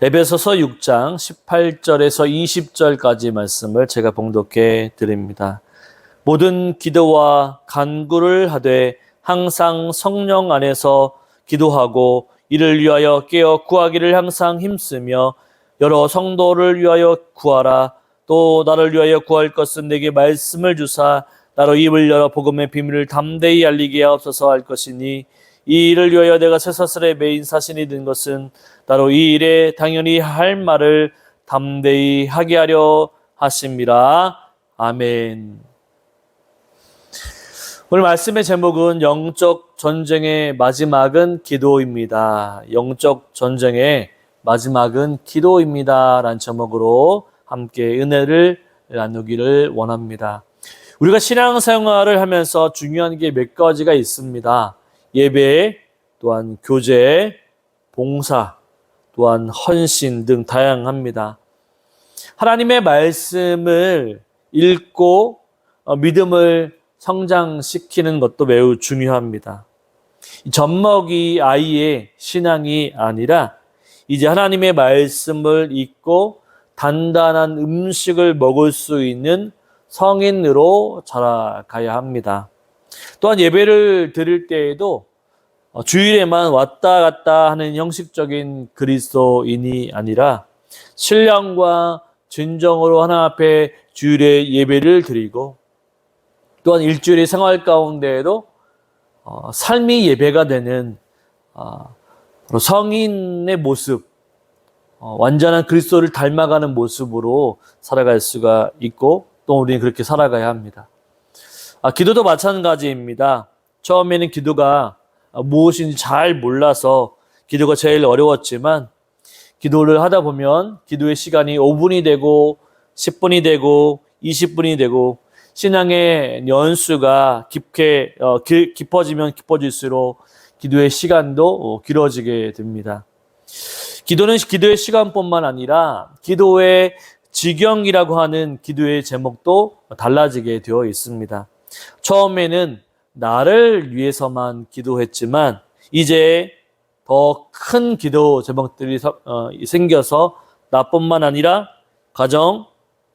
에베소서 6장 18절에서 20절까지 말씀을 제가 봉독해 드립니다. 모든 기도와 간구를 하되 항상 성령 안에서 기도하고 이를 위하여 깨어 구하기를 항상 힘쓰며 여러 성도를 위하여 구하라. 또 나를 위하여 구할 것은 내게 말씀을 주사 나로 입을 열어 복음의 비밀을 담대히 알리게 하옵소서 할 것이니 이 일을 위하여 내가 쇠사슬의 메인 사신이 된 것은 나로 이 일에 당연히 할 말을 담대히 하게 하려 하심이라. 아멘. 오늘 말씀의 제목은 영적 전쟁의 마지막은 기도입니다. 영적 전쟁의 마지막은 기도입니다. 라는 제목으로 함께 은혜를 나누기를 원합니다. 우리가 신앙생활을 하면서 중요한 게 몇 가지가 있습니다. 예배, 또한 교제, 봉사, 또한 헌신 등 다양합니다. 하나님의 말씀을 읽고 믿음을 성장시키는 것도 매우 중요합니다. 젖먹이 아이의 신앙이 아니라 이제 하나님의 말씀을 읽고 단단한 음식을 먹을 수 있는 성인으로 자라가야 합니다. 또한 예배를 드릴 때에도 주일에만 왔다 갔다 하는 형식적인 그리스도인이 아니라 신령과 진정으로 하나님 앞에 주일에 예배를 드리고 또한 일주일의 생활 가운데에도 삶이 예배가 되는 성인의 모습, 완전한 그리스도를 닮아가는 모습으로 살아갈 수가 있고 또 우리는 그렇게 살아가야 합니다. 기도도 마찬가지입니다. 처음에는 기도가 무엇인지 잘 몰라서 기도가 제일 어려웠지만 기도를 하다 보면 기도의 시간이 5분이 되고 10분이 되고 20분이 되고 신앙의 연수가 깊어지면 깊어질수록 기도의 시간도 길어지게 됩니다. 기도는 기도의 시간뿐만 아니라 기도의 지경이라고 하는 기도의 제목도 달라지게 되어 있습니다. 처음에는 나를 위해서만 기도했지만 이제 더 큰 기도 제목들이 생겨서 나뿐만 아니라 가정,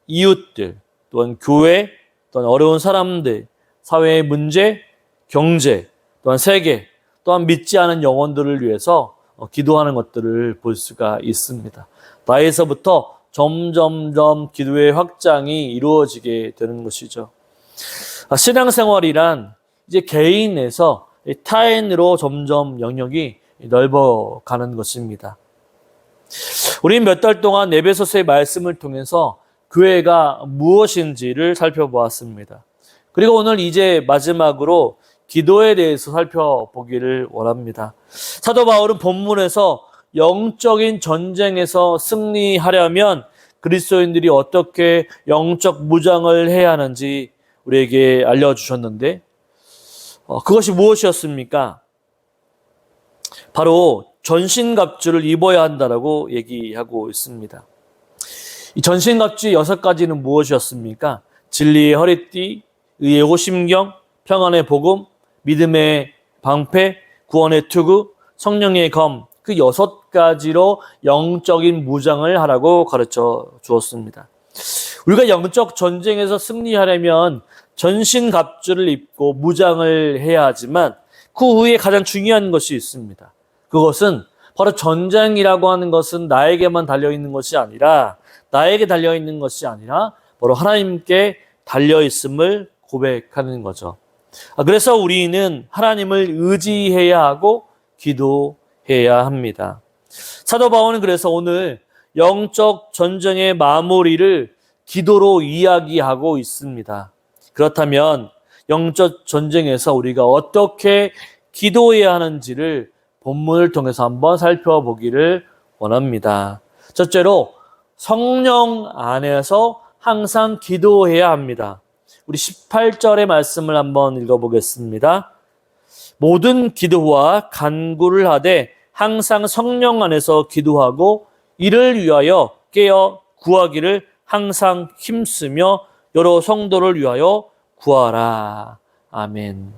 이웃들, 또한 교회, 또한 어려운 사람들, 사회의 문제, 경제, 또한 세계, 또한 믿지 않은 영혼들을 위해서 기도하는 것들을 볼 수가 있습니다. 나에서부터 점점점 기도의 확장이 이루어지게 되는 것이죠. 신앙생활이란 이제 개인에서 타인으로 점점 영역이 넓어가는 것입니다. 우리는 몇 달 동안 에베소서의 말씀을 통해서 교회가 무엇인지를 살펴보았습니다. 그리고 오늘 이제 마지막으로 기도에 대해서 살펴보기를 원합니다. 사도 바울은 본문에서 영적인 전쟁에서 승리하려면 그리스도인들이 어떻게 영적 무장을 해야 하는지 우리에게 알려주셨는데 그것이 무엇이었습니까? 바로 전신갑주를 입어야 한다라고 얘기하고 있습니다. 이 전신갑주의 6가지는 무엇이었습니까? 진리의 허리띠, 의의 호심경, 평안의 복음, 믿음의 방패, 구원의 투구, 성령의 검, 그 6가지로 영적인 무장을 하라고 가르쳐 주었습니다. 우리가 영적 전쟁에서 승리하려면 전신갑주를 입고 무장을 해야 하지만 그 후에 가장 중요한 것이 있습니다. 그것은 바로 전쟁이라고 하는 것은 나에게만 달려있는 것이 아니라 나에게 달려있는 것이 아니라 바로 하나님께 달려있음을 고백하는 거죠. 그래서 우리는 하나님을 의지해야 하고 기도해야 합니다. 사도 바울은 그래서 오늘 영적 전쟁의 마무리를 기도로 이야기하고 있습니다. 그렇다면 영적 전쟁에서 우리가 어떻게 기도해야 하는지를 본문을 통해서 한번 살펴보기를 원합니다. 첫째로 성령 안에서 항상 기도해야 합니다. 우리 18절의 말씀을 한번 읽어보겠습니다. 모든 기도와 간구를 하되 항상 성령 안에서 기도하고 이를 위하여 깨어 구하기를 항상 힘쓰며 여러 성도를 위하여 구하라. 아멘.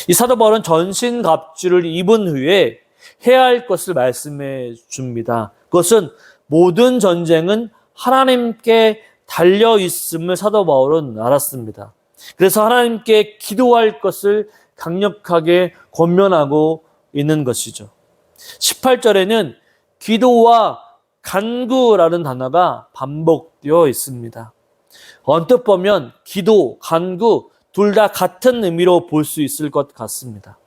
이 사도 바울은 전신갑주를 입은 후에 해야 할 것을 말씀해 줍니다. 그것은 모든 전쟁은 하나님께 달려 있음을 사도 바울은 알았습니다. 그래서 하나님께 기도할 것을 강력하게 권면하고 있는 것이죠. 18절에는 기도와 간구라는 단어가 반복되어 있습니다. 언뜻 보면 기도, 간구 둘 다 같은 의미로 볼 수 있을 것 같습니다.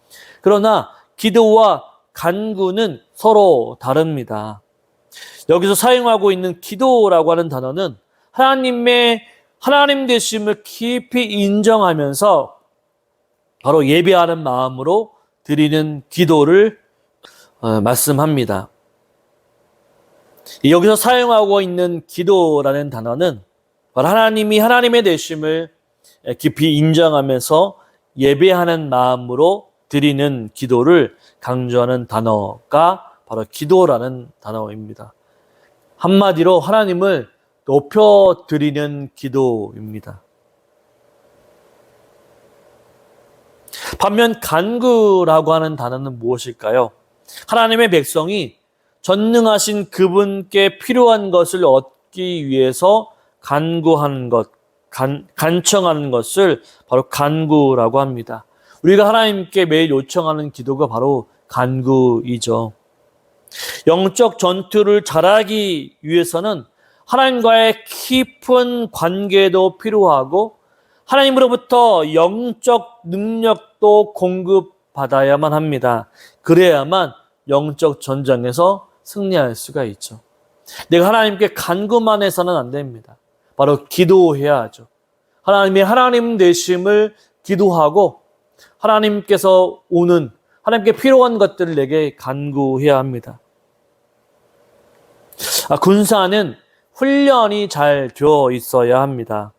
그러나 기도와 간구는 서로 다릅니다. 여기서 사용하고 있는 기도라고 하는 단어는 하나님 되심을 깊이 인정하면서 바로 예배하는 마음으로 드리는 기도를 말씀합니다. 여기서 사용하고 있는 기도라는 단어는 바로 하나님이 하나님의 되심을 깊이 인정하면서 예배하는 마음으로 드리는 기도를 강조하는 단어가 바로 기도라는 단어입니다. 한마디로 하나님을 높여드리는 기도입니다. 반면 간구라고 하는 단어는 무엇일까요? 하나님의 백성이 전능하신 그분께 필요한 것을 얻기 위해서 간구하는 것, 간청하는 것을 바로 간구라고 합니다. 우리가 하나님께 매일 요청하는 기도가 바로 간구이죠. 영적 전투를 잘하기 위해서는 하나님과의 깊은 관계도 필요하고 하나님으로부터 영적 능력도 공급받아야만 합니다. 그래야만 영적 전쟁에서 승리할 수가 있죠. 내가 하나님께 간구만 해서는 안 됩니다. 바로 기도해야 하죠. 하나님의 하나님 되심을 기도하고 하나님께서 오는 하나님께 필요한 것들을 내게 간구해야 합니다. 군사는 훈련이 잘 되어 있어야 합니다.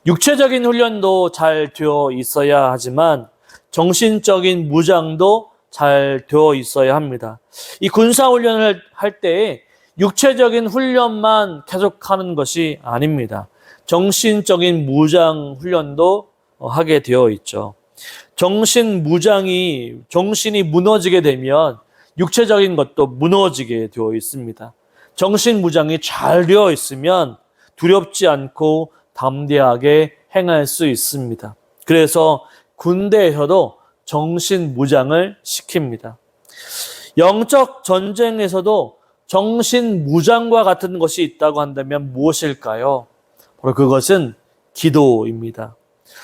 육체적인 훈련도 잘 되어 있어야 하지만 정신적인 무장도 잘 되어 있어야 합니다. 이 군사 훈련을 할 때에 육체적인 훈련만 계속하는 것이 아닙니다. 정신적인 무장 훈련도 하게 되어 있죠. 정신이 무너지게 되면 육체적인 것도 무너지게 되어 있습니다. 정신 무장이 잘 되어 있으면 두렵지 않고 담대하게 행할 수 있습니다. 그래서 군대에서도 정신 무장을 시킵니다. 영적 전쟁에서도 정신 무장과 같은 것이 있다고 한다면 무엇일까요? 바로 그것은 기도입니다.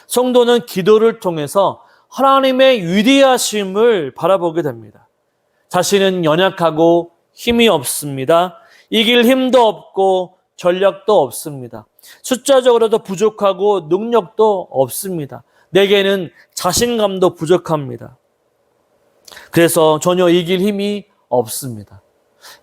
성도는 기도를 통해서 하나님의 위대하심을 바라보게 됩니다. 자신은 연약하고 힘이 없습니다. 이길 힘도 없고 전략도 없습니다. 숫자적으로도 부족하고 능력도 없습니다. 내게는 자신감도 부족합니다. 그래서 전혀 이길 힘이 없습니다.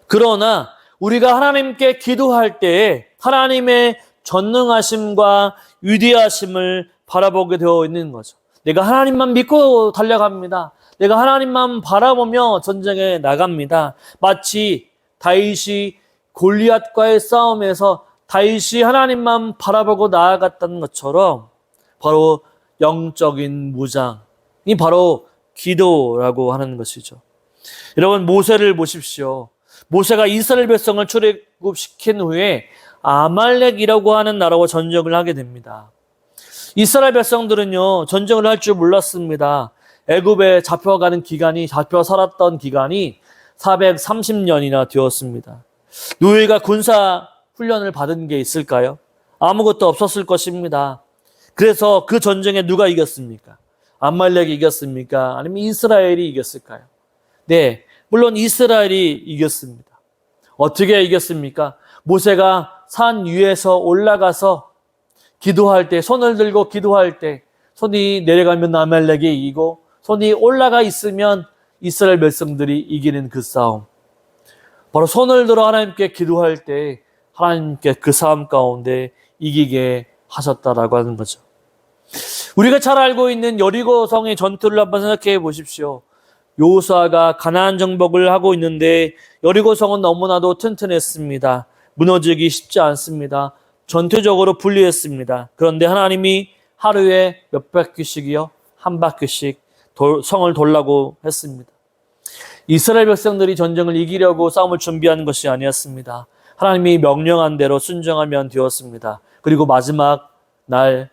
그러나 우리가 하나님께 기도할 때에 하나님의 전능하심과 위대하심을 바라보게 되어 있는 거죠. 내가 하나님만 믿고 달려갑니다. 내가 하나님만 바라보며 전쟁에 나갑니다. 마치 다윗이 골리앗과의 싸움에서 다윗이 하나님만 바라보고 나아갔다는 것처럼 바로 영적인 무장이 바로 기도라고 하는 것이죠. 여러분, 모세를 보십시오. 모세가 이스라엘 백성을 출애굽시킨 후에 아말렉이라고 하는 나라와 전쟁을 하게 됩니다. 이스라엘 백성들은요, 전쟁을 할 줄 몰랐습니다. 애굽에 잡혀 살았던 기간이 430년이나 되었습니다. 노예가 군사 훈련을 받은 게 있을까요? 아무것도 없었을 것입니다. 그래서 그 전쟁에 누가 이겼습니까? 아말렉이 이겼습니까? 아니면 이스라엘이 이겼을까요? 네, 물론 이스라엘이 이겼습니다. 어떻게 이겼습니까? 모세가 산 위에서 올라가서 기도할 때, 손을 들고 기도할 때 손이 내려가면 아말렉이 이기고 손이 올라가 있으면 이스라엘 백성들이 이기는 그 싸움. 바로 손을 들어 하나님께 기도할 때 하나님께 그 싸움 가운데 이기게 하셨다라고 하는 거죠. 우리가 잘 알고 있는 여리고성의 전투를 한번 생각해 보십시오. 여호수아가 가나안 정복을 하고 있는데 여리고성은 너무나도 튼튼했습니다. 무너지기 쉽지 않습니다. 전투적으로 불리했습니다. 그런데 하나님이 하루에 몇 바퀴씩이요? 한 바퀴씩 성을 돌라고 했습니다. 이스라엘 백성들이 전쟁을 이기려고 싸움을 준비하는 것이 아니었습니다. 하나님이 명령한 대로 순종하면 되었습니다. 그리고 마지막 날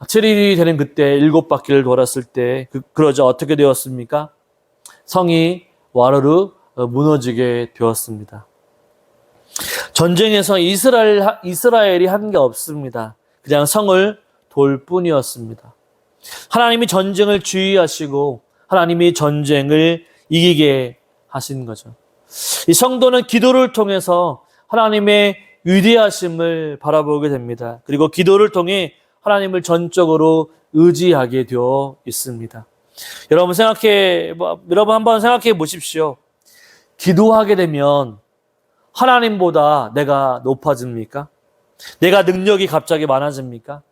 7일이 되는 그때 7바퀴를 돌았을 때 그러자 어떻게 되었습니까? 성이 와르르 무너지게 되었습니다. 전쟁에서 이스라엘이 한 게 없습니다. 그냥 성을 돌 뿐이었습니다. 하나님이 전쟁을 주의하시고 하나님이 전쟁을 이기게 하신 거죠. 이 성도는 기도를 통해서 하나님의 위대하심을 바라보게 됩니다. 그리고 기도를 통해 하나님을 전적으로 의지하게 되어 있습니다. 여러분 한번 생각해 보십시오. 기도하게 되면 하나님보다 내가 높아집니까? 내가 능력이 갑자기 많아집니까?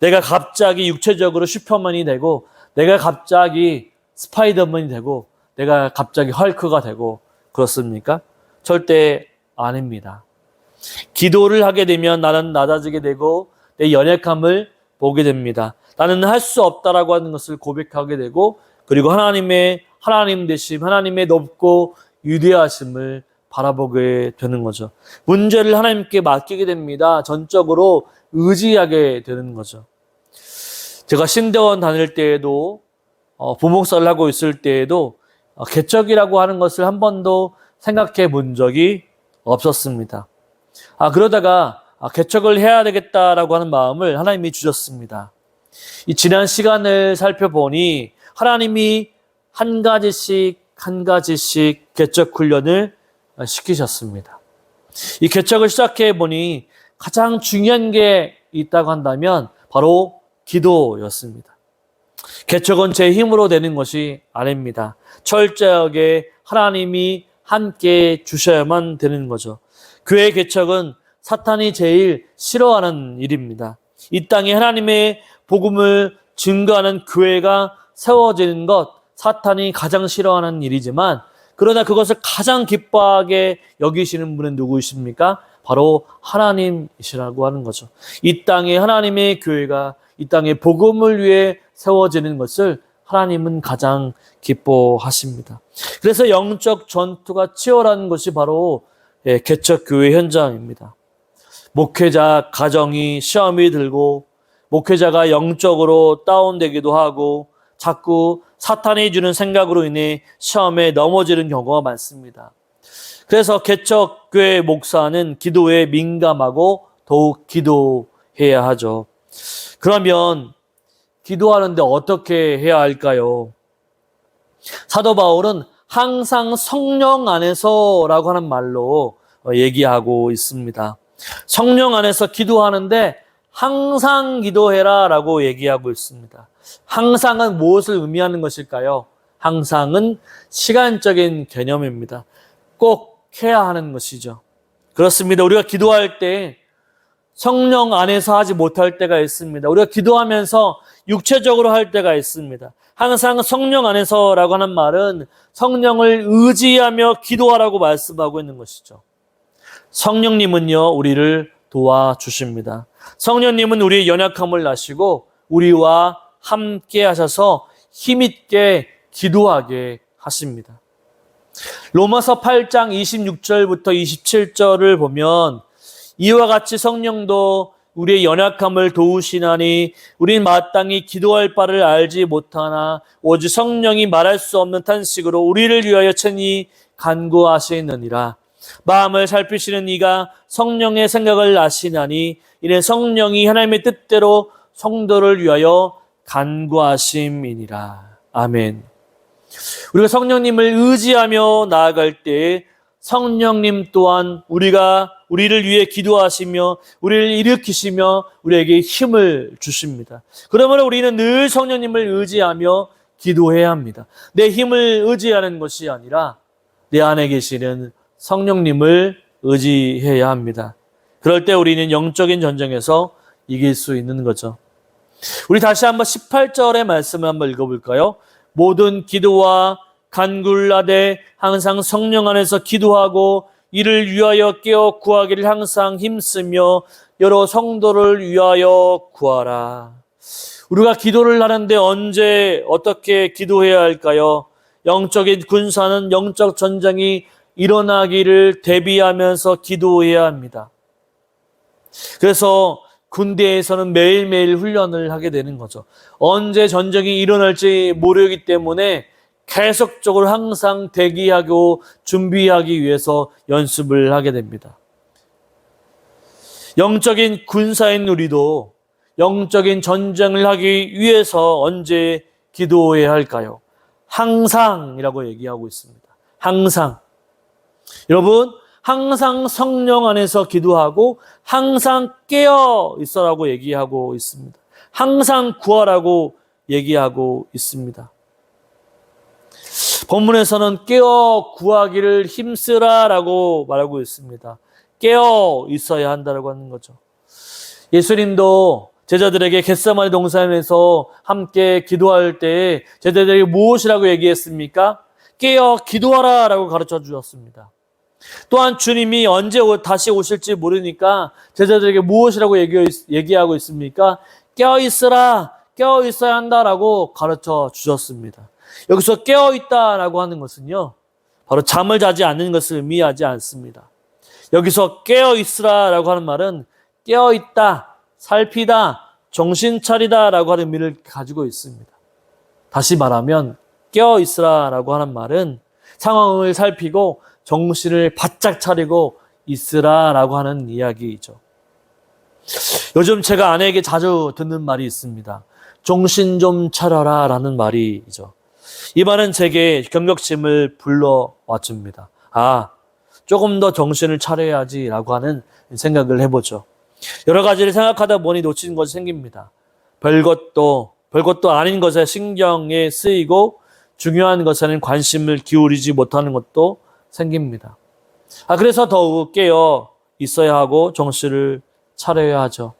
내가 갑자기 육체적으로 슈퍼맨이 되고, 내가 갑자기 스파이더맨이 되고, 내가 갑자기 헐크가 되고 그렇습니까? 절대 아닙니다. 기도를 하게 되면 나는 낮아지게 되고 내 연약함을 보게 됩니다. 나는 할 수 없다라고 하는 것을 고백하게 되고, 그리고 하나님 되심, 하나님의 높고 위대하심을 바라보게 되는 거죠. 문제를 하나님께 맡기게 됩니다. 전적으로 의지하게 되는 거죠. 제가 신대원 다닐 때에도 부목사를 하고 있을 때에도 개척이라고 하는 것을 한 번도 생각해 본 적이 없었습니다. 그러다가 개척을 해야 되겠다라고 하는 마음을 하나님이 주셨습니다. 이 지난 시간을 살펴보니 하나님이 한 가지씩 개척 훈련을 시키셨습니다. 이 개척을 시작해 보니 가장 중요한 게 있다고 한다면 바로 기도였습니다. 개척은 제 힘으로 되는 것이 아닙니다. 철저하게 하나님이 함께 주셔야만 되는 거죠. 교회 개척은 사탄이 제일 싫어하는 일입니다. 이 땅에 하나님의 복음을 증거하는 교회가 세워지는 것, 사탄이 가장 싫어하는 일이지만, 그러나 그것을 가장 기뻐하게 여기시는 분은 누구이십니까? 바로 하나님이시라고 하는 거죠. 이 땅에 하나님의 교회가 이 땅에 복음을 위해 세워지는 것을 하나님은 가장 기뻐하십니다. 그래서 영적 전투가 치열한 것이 바로 개척교회 현장입니다. 목회자 가정이 시험이 들고, 목회자가 영적으로 다운되기도 하고, 자꾸 사탄이 주는 생각으로 인해 시험에 넘어지는 경우가 많습니다. 그래서 개척교회 목사는 기도에 민감하고 더욱 기도해야 하죠. 그러면 기도하는데 어떻게 해야 할까요? 사도 바울은 항상 성령 안에서라고 하는 말로 얘기하고 있습니다. 성령 안에서 기도하는데 항상 기도해라 라고 얘기하고 있습니다. 항상은 무엇을 의미하는 것일까요? 항상은 시간적인 개념입니다. 꼭 해야 하는 것이죠. 그렇습니다. 우리가 기도할 때 성령 안에서 하지 못할 때가 있습니다. 우리가 기도하면서 육체적으로 할 때가 있습니다. 항상 성령 안에서라고 하는 말은 성령을 의지하며 기도하라고 말씀하고 있는 것이죠. 성령님은요, 우리를 도와주십니다. 성령님은 우리의 연약함을 아시고 우리와 함께 하셔서 힘있게 기도하게 하십니다. 로마서 8장 26절부터 27절을 보면 이와 같이 성령도 우리의 연약함을 도우시나니 우린 마땅히 기도할 바를 알지 못하나 오직 성령이 말할 수 없는 탄식으로 우리를 위하여 친히 간구하시느니라. 마음을 살피시는 이가 성령의 생각을 아시나니 이는 성령이 하나님의 뜻대로 성도를 위하여 간구하심이니라. 아멘. 우리가 성령님을 의지하며 나아갈 때 성령님 또한 우리를 위해 기도하시며 우리를 일으키시며 우리에게 힘을 주십니다. 그러므로 우리는 늘 성령님을 의지하며 기도해야 합니다. 내 힘을 의지하는 것이 아니라 내 안에 계시는 성령님을 의지해야 합니다. 그럴 때 우리는 영적인 전쟁에서 이길 수 있는 거죠. 우리 다시 한번 18절의 말씀을 한번 읽어볼까요? 모든 기도와 간구를 하되 항상 성령 안에서 기도하고 이를 위하여 깨어 구하기를 항상 힘쓰며 여러 성도를 위하여 구하라. 우리가 기도를 하는데 언제 어떻게 기도해야 할까요? 영적인 군사는 영적 전쟁이 일어나기를 대비하면서 기도해야 합니다. 그래서 군대에서는 매일매일 훈련을 하게 되는 거죠. 언제 전쟁이 일어날지 모르기 때문에 계속적으로 항상 대기하고 준비하기 위해서 연습을 하게 됩니다. 영적인 군사인 우리도 영적인 전쟁을 하기 위해서 언제 기도해야 할까요? 항상이라고 얘기하고 있습니다. 항상. 여러분, 항상 성령 안에서 기도하고 항상 깨어 있어라고 얘기하고 있습니다. 항상 구하라고 얘기하고 있습니다. 본문에서는 깨어 구하기를 힘쓰라라고 말하고 있습니다. 깨어 있어야 한다라고 하는 거죠. 예수님도 제자들에게 겟세마네 동산에서 함께 기도할 때 제자들에게 무엇이라고 얘기했습니까? 깨어 기도하라라고 가르쳐 주셨습니다. 또한 주님이 언제 다시 오실지 모르니까 제자들에게 무엇이라고 얘기하고 있습니까? 깨어 있으라, 깨어 있어야 한다라고 가르쳐 주셨습니다. 여기서 깨어 있다라고 하는 것은요, 바로 잠을 자지 않는 것을 의미하지 않습니다. 여기서 깨어 있으라라고 하는 말은 깨어 있다, 살피다, 정신 차리다라고 하는 의미를 가지고 있습니다. 다시 말하면 깨어 있으라라고 하는 말은 상황을 살피고 정신을 바짝 차리고 있으라라고 하는 이야기이죠. 요즘 제가 아내에게 자주 듣는 말이 있습니다. 정신 좀 차려라라는 말이죠. 이 말은 제게 경각심을 불러와 줍니다. 아, 조금 더 정신을 차려야지라고 하는 생각을 해보죠. 여러 가지를 생각하다 보니 놓치는 것이 생깁니다. 별것도 아닌 것에 신경에 쓰이고 중요한 것에는 관심을 기울이지 못하는 것도 생깁니다. 그래서 더욱 깨어 있어야 하고 정신을 차려야 하죠.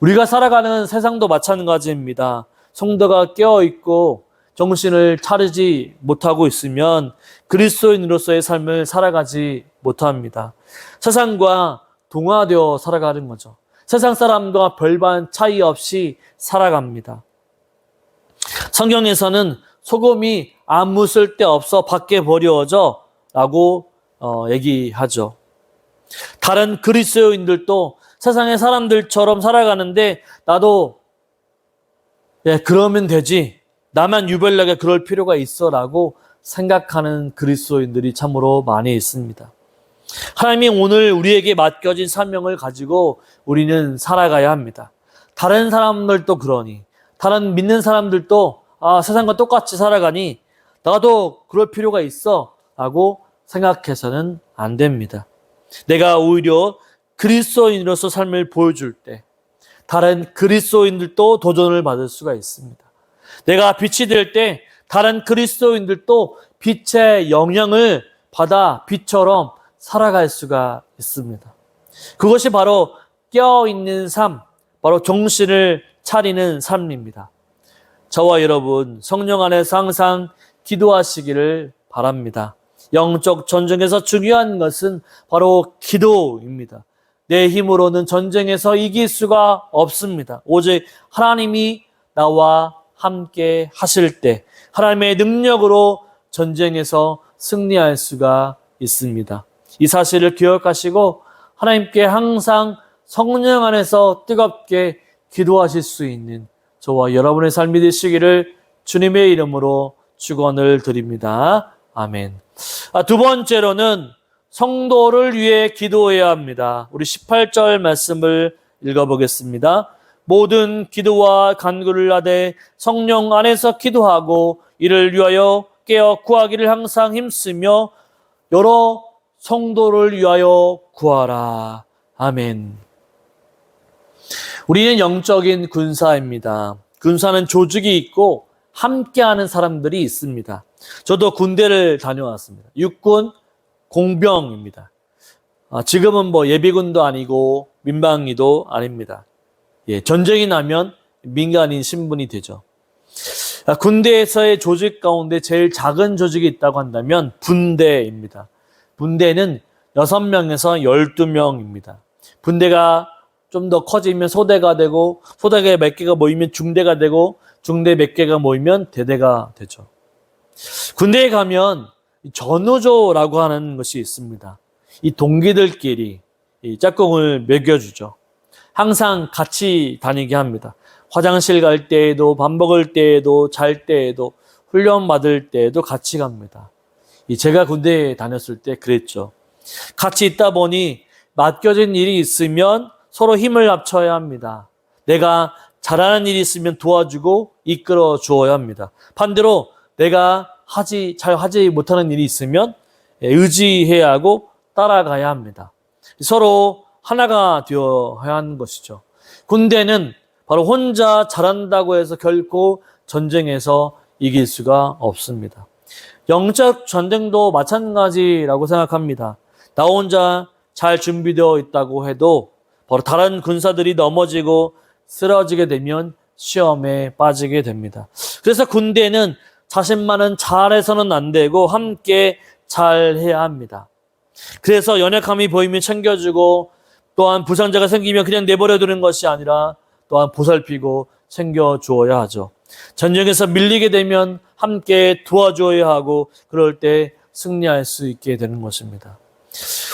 우리가 살아가는 세상도 마찬가지입니다. 성도가 깨어 있고 정신을 차리지 못하고 있으면 그리스도인으로서의 삶을 살아가지 못합니다. 세상과 동화되어 살아가는 거죠. 세상 사람과 별반 차이 없이 살아갑니다. 성경에서는 소금이 아무 쓸데없어 밖에 버려져 라고 얘기하죠. 다른 그리스도인들도 세상의 사람들처럼 살아가는데 나도 그러면 되지, 나만 유별나게 그럴 필요가 있어 라고 생각하는 그리스도인들이 참으로 많이 있습니다. 하나님이 오늘 우리에게 맡겨진 사명을 가지고 우리는 살아가야 합니다. 다른 사람들도 그러니, 다른 믿는 사람들도 세상과 똑같이 살아가니 나도 그럴 필요가 있어 라고 생각해서는 안 됩니다. 내가 오히려 그리스도인으로서 삶을 보여줄 때 다른 그리스도인들도 도전을 받을 수가 있습니다. 내가 빛이 될 때 다른 그리스도인들도 빛의 영향을 받아 빛처럼 살아갈 수가 있습니다. 그것이 바로 깨어있는 삶, 바로 정신을 차리는 삶입니다. 저와 여러분 성령 안에서 항상 기도하시기를 바랍니다. 영적 전쟁에서 중요한 것은 바로 기도입니다. 내 힘으로는 전쟁에서 이길 수가 없습니다. 오직 하나님이 나와 함께 하실 때 하나님의 능력으로 전쟁에서 승리할 수가 있습니다. 이 사실을 기억하시고 하나님께 항상 성령 안에서 뜨겁게 기도하실 수 있는 저와 여러분의 삶이 되시기를 주님의 이름으로 축원을 드립니다. 아멘. 두 번째로는 성도를 위해 기도해야 합니다. 우리 18절 말씀을 읽어보겠습니다. 모든 기도와 간구를 하되 성령 안에서 기도하고 이를 위하여 깨어 구하기를 항상 힘쓰며 여러 성도를 위하여 구하라. 아멘. 우리는 영적인 군사입니다. 군사는 조직이 있고 함께하는 사람들이 있습니다. 저도 군대를 다녀왔습니다. 육군 공병입니다. 지금은 예비군도 아니고 민방위도 아닙니다. 전쟁이 나면 민간인 신분이 되죠. 군대에서의 조직 가운데 제일 작은 조직이 있다고 한다면 분대입니다. 분대는 6명에서 12명입니다. 분대가 좀 더 커지면 소대가 되고 소대가 몇 개가 모이면 중대가 되고 중대 몇 개가 모이면 대대가 되죠. 군대에 가면 전우조라고 하는 것이 있습니다. 이 동기들끼리 이 짝꿍을 먹여주죠. 항상 같이 다니게 합니다. 화장실 갈 때에도, 밥 먹을 때에도, 잘 때에도, 훈련 받을 때에도 같이 갑니다. 제가 군대에 다녔을 때 그랬죠. 같이 있다 보니 맡겨진 일이 있으면 서로 힘을 합쳐야 합니다. 내가 잘하는 일이 있으면 도와주고 이끌어 주어야 합니다. 반대로 내가 잘 하지 못하는 일이 있으면 의지해야 하고 따라가야 합니다. 서로 하나가 되어야 하는 것이죠. 군대는 바로 혼자 잘한다고 해서 결코 전쟁에서 이길 수가 없습니다. 영적 전쟁도 마찬가지라고 생각합니다. 나 혼자 잘 준비되어 있다고 해도 바로 다른 군사들이 넘어지고 쓰러지게 되면 시험에 빠지게 됩니다. 그래서 군대는 자신만은 잘해서는 안 되고 함께 잘해야 합니다. 그래서 연약함이 보이면 챙겨주고 또한 부상자가 생기면 그냥 내버려 두는 것이 아니라 또한 보살피고 챙겨주어야 하죠. 전쟁에서 밀리게 되면 함께 도와줘야 하고 그럴 때 승리할 수 있게 되는 것입니다.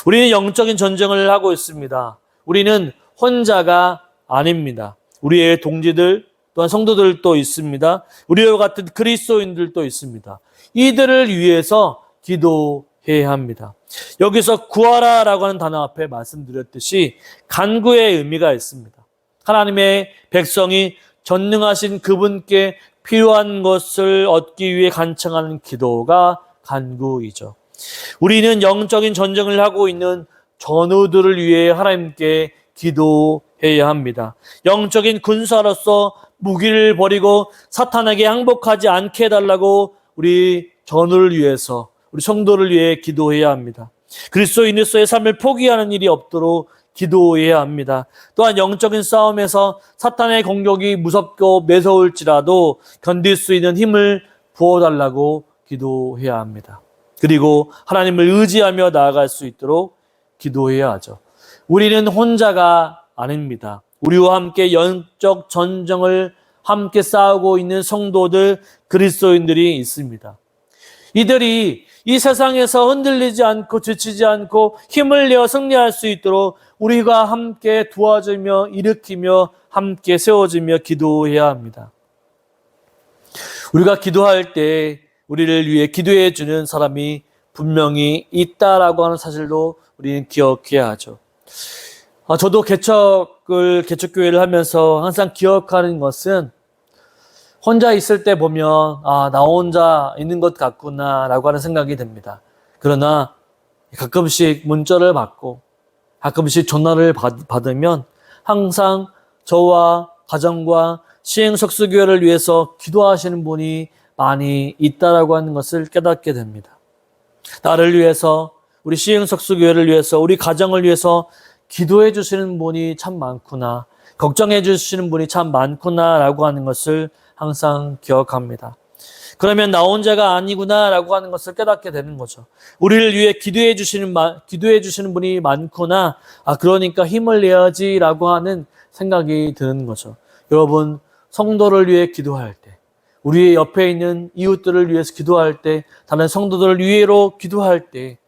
우리는 영적인 전쟁을 하고 있습니다. 우리는 혼자가 아닙니다. 우리의 동지들 또한 성도들도 있습니다. 우리와 같은 그리스도인들도 있습니다. 이들을 위해서 기도해야 합니다. 여기서 구하라라고 하는 단어 앞에 말씀드렸듯이 간구의 의미가 있습니다. 하나님의 백성이 전능하신 그분께 필요한 것을 얻기 위해 간청하는 기도가 간구이죠. 우리는 영적인 전쟁을 하고 있는 전우들을 위해 하나님께 기도해야 합니다. 영적인 군사로서 무기를 버리고 사탄에게 항복하지 않게 해달라고 우리 전우를 위해서, 우리 성도를 위해 기도해야 합니다. 그리스도인으로서의 삶을 포기하는 일이 없도록 기도해야 합니다. 또한 영적인 싸움에서 사탄의 공격이 무섭고 매서울지라도 견딜 수 있는 힘을 부어달라고 기도해야 합니다. 그리고 하나님을 의지하며 나아갈 수 있도록 기도해야 하죠. 우리는 혼자가 아닙니다. 우리와 함께 영적 전쟁을 함께 싸우고 있는 성도들, 그리스도인들이 있습니다. 이들이 이 세상에서 흔들리지 않고 지치지 않고 힘을 내어 승리할 수 있도록 우리가 함께 도와주며 일으키며 함께 세워주며 기도해야 합니다. 우리가 기도할 때 우리를 위해 기도해 주는 사람이 분명히 있다라고 하는 사실도 우리는 기억해야 하죠. 저도 개척교회를 하면서 항상 기억하는 것은 혼자 있을 때 보면 나 혼자 있는 것 같구나 라고 하는 생각이 듭니다. 그러나 가끔씩 문자를 받고 가끔씩 전화를 받으면 항상 저와 가정과 시행석수교회를 위해서 기도하시는 분이 많이 있다라고 하는 것을 깨닫게 됩니다. 나를 위해서, 우리 시행석수교회를 위해서, 우리 가정을 위해서 기도해 주시는 분이 참 많구나, 걱정해 주시는 분이 참 많구나 라고 하는 것을 항상 기억합니다. 그러면 나 혼자가 아니구나 라고 하는 것을 깨닫게 되는 거죠. 우리를 위해 기도해 주시는 분이 많구나, 그러니까 힘을 내야지 라고 하는 생각이 드는 거죠. 여러분, 성도를 위해 기도할 때, 우리의 옆에 있는 이웃들을 위해서 기도할 때, 다른 성도들을 위해로 기도할 때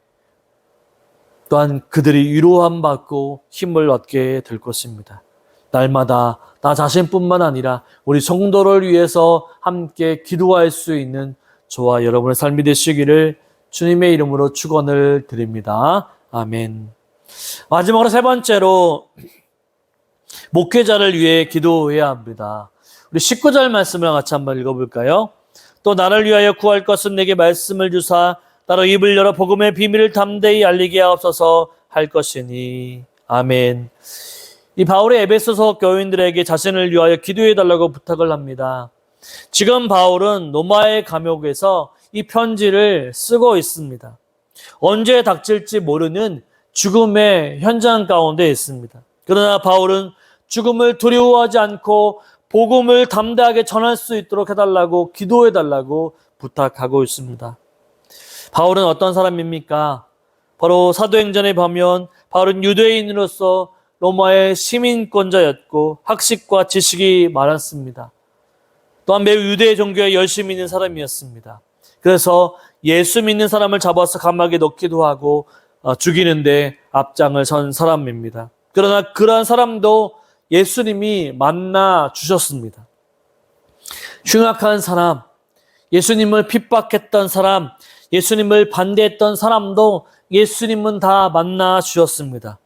또한 그들이 위로함 받고 힘을 얻게 될 것입니다. 날마다 나 자신뿐만 아니라 우리 성도를 위해서 함께 기도할 수 있는 저와 여러분의 삶이 되시기를 주님의 이름으로 축원을 드립니다. 아멘. 마지막으로 세 번째로 목회자를 위해 기도해야 합니다. 우리 19절 말씀을 같이 한번 읽어볼까요? 또 나를 위하여 구할 것은 내게 말씀을 주사 따로 입을 열어 복음의 비밀을 담대히 알리게 하옵소서 할 것이니. 아멘. 이 바울의 에베소서 교인들에게 자신을 위하여 기도해달라고 부탁을 합니다. 지금 바울은 로마의 감옥에서 이 편지를 쓰고 있습니다. 언제 닥칠지 모르는 죽음의 현장 가운데 있습니다. 그러나 바울은 죽음을 두려워하지 않고 복음을 담대하게 전할 수 있도록 해달라고, 기도해달라고 부탁하고 있습니다. 바울은 어떤 사람입니까? 바로 사도행전에 보면 바울은 유대인으로서 로마의 시민권자였고 학식과 지식이 많았습니다. 또한 매우 유대 종교에 열심히 있는 사람이었습니다. 그래서 예수 믿는 사람을 잡아서 감옥에 넣기도 하고 죽이는데 앞장을 선 사람입니다. 그러나 그러한 사람도 예수님이 만나 주셨습니다. 흉악한 사람, 예수님을 핍박했던 사람, 예수님을 반대했던 사람도 예수님은 다 만나 주셨습니다.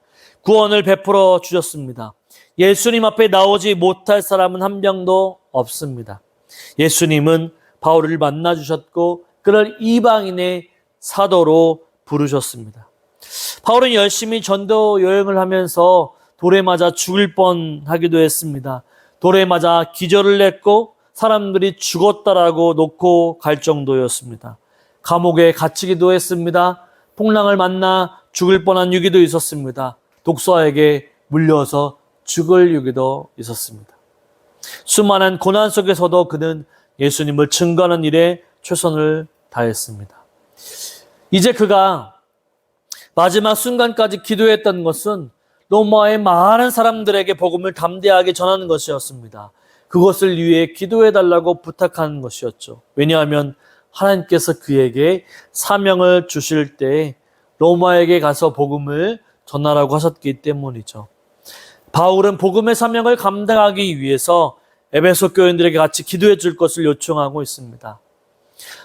구원을 베풀어 주셨습니다. 예수님 앞에 나오지 못할 사람은 한 명도 없습니다. 예수님은 바울을 만나 주셨고 그를 이방인의 사도로 부르셨습니다. 바울은 열심히 전도 여행을 하면서 돌에 맞아 죽을 뻔하기도 했습니다. 돌에 맞아 기절을 했고 사람들이 죽었다라고 놓고 갈 정도였습니다. 감옥에 갇히기도 했습니다. 풍랑을 만나 죽을 뻔한 위기도 있었습니다. 독사에게 물려서 죽을 위기도 있었습니다. 수많은 고난 속에서도 그는 예수님을 증거하는 일에 최선을 다했습니다. 이제 그가 마지막 순간까지 기도했던 것은 로마의 많은 사람들에게 복음을 담대하게 전하는 것이었습니다. 그것을 위해 기도해달라고 부탁하는 것이었죠. 왜냐하면 하나님께서 그에게 사명을 주실 때 로마에게 가서 복음을 전하라고 하셨기 때문이죠. 바울은 복음의 사명을 감당하기 위해서 에베소 교인들에게 같이 기도해 줄 것을 요청하고 있습니다.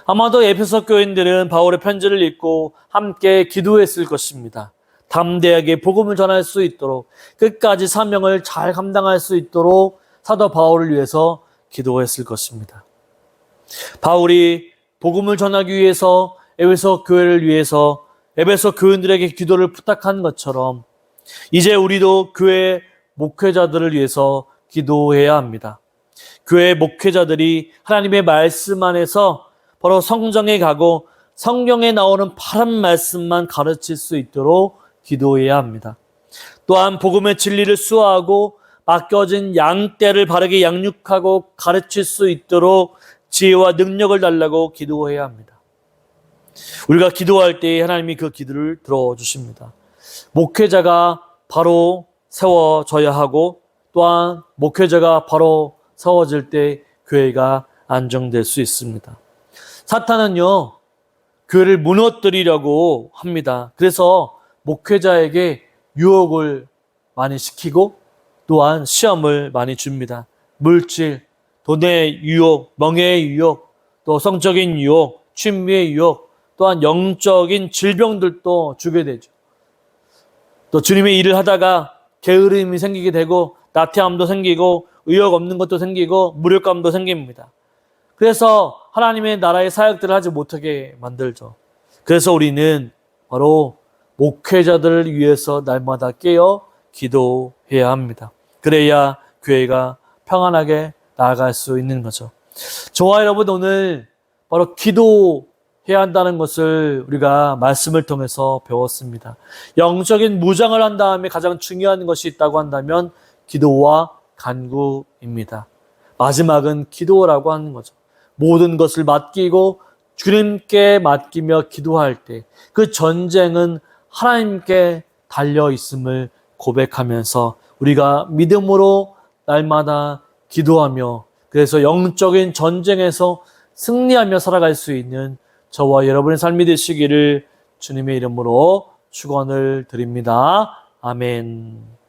아마도 에베소 교인들은 바울의 편지를 읽고 함께 기도했을 것입니다. 담대하게 복음을 전할 수 있도록, 끝까지 사명을 잘 감당할 수 있도록 사도 바울을 위해서 기도했을 것입니다. 바울이 복음을 전하기 위해서 에베소 교회를 위해서 에베소 교인들에게 기도를 부탁한 것처럼 이제 우리도 교회 목회자들을 위해서 기도해야 합니다. 교회 목회자들이 하나님의 말씀 안에서 바로 성경에 가고 성경에 나오는 바른 말씀만 가르칠 수 있도록 기도해야 합니다. 또한 복음의 진리를 수호하고 맡겨진 양떼를 바르게 양육하고 가르칠 수 있도록 지혜와 능력을 달라고 기도해야 합니다. 우리가 기도할 때 하나님이 그 기도를 들어주십니다. 목회자가 바로 세워져야 하고 또한 목회자가 바로 세워질 때 교회가 안정될 수 있습니다. 사탄은요, 교회를 무너뜨리려고 합니다. 그래서 목회자에게 유혹을 많이 시키고 또한 시험을 많이 줍니다. 물질, 돈의 유혹, 명예의 유혹, 또 성적인 유혹, 취미의 유혹, 또한 영적인 질병들도 주게 되죠. 또 주님의 일을 하다가 게으름이 생기게 되고 나태함도 생기고 의욕 없는 것도 생기고 무력감도 생깁니다. 그래서 하나님의 나라의 사역들을 하지 못하게 만들죠. 그래서 우리는 바로 목회자들을 위해서 날마다 깨어 기도해야 합니다. 그래야 교회가 평안하게 나아갈 수 있는 거죠. 저와 여러분 오늘 바로 기도해야 한다는 것을 우리가 말씀을 통해서 배웠습니다. 영적인 무장을 한 다음에 가장 중요한 것이 있다고 한다면 기도와 간구입니다. 마지막은 기도라고 하는 거죠. 모든 것을 맡기고 주님께 맡기며 기도할 때 그 전쟁은 하나님께 달려있음을 고백하면서 우리가 믿음으로 날마다 기도하며 그래서 영적인 전쟁에서 승리하며 살아갈 수 있는 저와 여러분의 삶이 되시기를 주님의 이름으로 축원을 드립니다. 아멘.